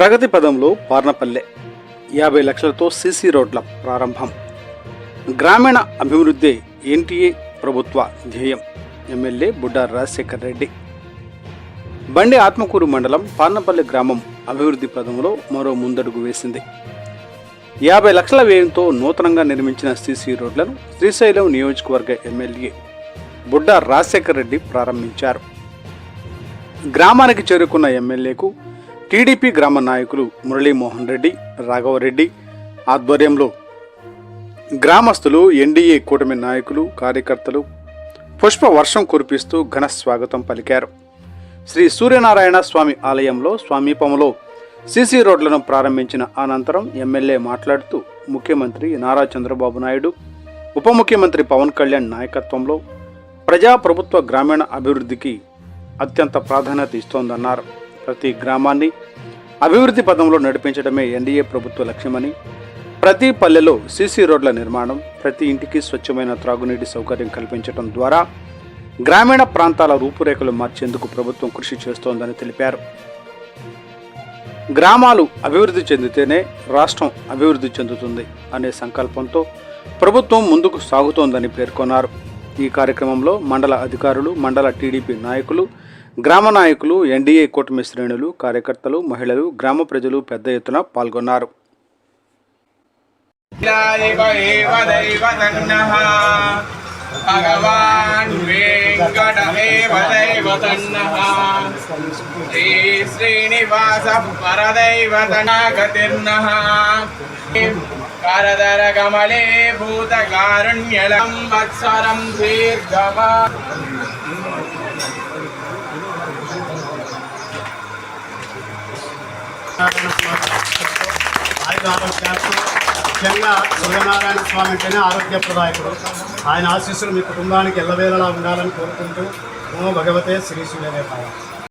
ప్రగతి పదంలో పార్నపల్లె 50 లక్షలతో సీసీ రోడ్ల ప్రారంభం. గ్రామీణ అభివృద్ధి ఎన్టీఏ ప్రభుత్వ ధ్యేయం. ఎమ్మెల్యే బుడ్డా రాజశేఖర్ రెడ్డి. బండి ఆత్మకూరు మండలం పార్నపల్లి గ్రామం అభివృద్ధి పదంలో మరో ముందడుగు వేసింది. 50 లక్షల వ్యయంతో నూతనంగా నిర్మించిన సీసీ రోడ్లను శ్రీశైలం నియోజకవర్గ ఎమ్మెల్యే బుడ్డా రాజశేఖర్ రెడ్డి ప్రారంభించారు. గ్రామానికి చేరుకున్న ఎమ్మెల్యేకు టీడీపీ గ్రామ నాయకులు మురళీమోహన్ రెడ్డి, రాఘవరెడ్డి ఆధ్వర్యంలో గ్రామస్తులు, ఎన్డీఏ కూటమి నాయకులు, కార్యకర్తలు పుష్ప వర్షం కురిపిస్తూ ఘన స్వాగతం పలికారు. శ్రీ సూర్యనారాయణ స్వామి ఆలయంలో సమీపంలో సీసీ రోడ్లను ప్రారంభించిన అనంతరం ఎమ్మెల్యే మాట్లాడుతూ ముఖ్యమంత్రి నారా చంద్రబాబు నాయుడు, ఉప ముఖ్యమంత్రి పవన్ కళ్యాణ్ నాయకత్వంలో ప్రజాప్రభుత్వ గ్రామీణ అభివృద్ధికి అత్యంత ప్రాధాన్యత ఇస్తోందన్నారు. ప్రతి గ్రామాన్ని అభివృద్ధి పదంలో నడిపించడమే ఎన్డీఏ ప్రభుత్వ లక్ష్యమని, ప్రతి పల్లెలో సీసీ రోడ్ల నిర్మాణం, ప్రతి ఇంటికి స్వచ్ఛమైన త్రాగునీటి సౌకర్యం కల్పించడం ద్వారా గ్రామీణ ప్రాంతాల రూపురేఖలు మార్చేందుకు ప్రభుత్వం కృషి చేస్తోందని తెలిపారు. గ్రామాలు అభివృద్ధి చెందితేనే రాష్ట్రం అభివృద్ధి చెందుతుంది అనే సంకల్పంతో ప్రభుత్వం ముందుకు సాగుతోందని పేర్కొన్నారు. ఈ కార్యక్రమంలో మండల అధికారులు, మండల టీడీపీ నాయకులు, గ్రామ నాయకులు, ఎన్డీఏ కూటమి శ్రేణులు, కార్యకర్తలు, మహిళలు, గ్రామ ప్రజలు పెద్ద ఎత్తున పాల్గొన్నారు. భగవాన్ వెంకటదేవ దైవతన్నః శ్రీ శ్రీనివాస పరదైవతనాగతిర్నః కరదర కమలే భూతకారుణ్యలం వత్సరం దీర్ఘమా. ముఖ్యంగా సూర్యనారాయణ స్వామి అంటేనే ఆరోగ్య ప్రదాయకుడు. ఆయన ఆశీస్సులు మీ కుటుంబానికి ఎల్లవేళలా ఉండాలని కోరుకుంటూ ఓ భగవతే శ్రీ సూర్యదేవాయ.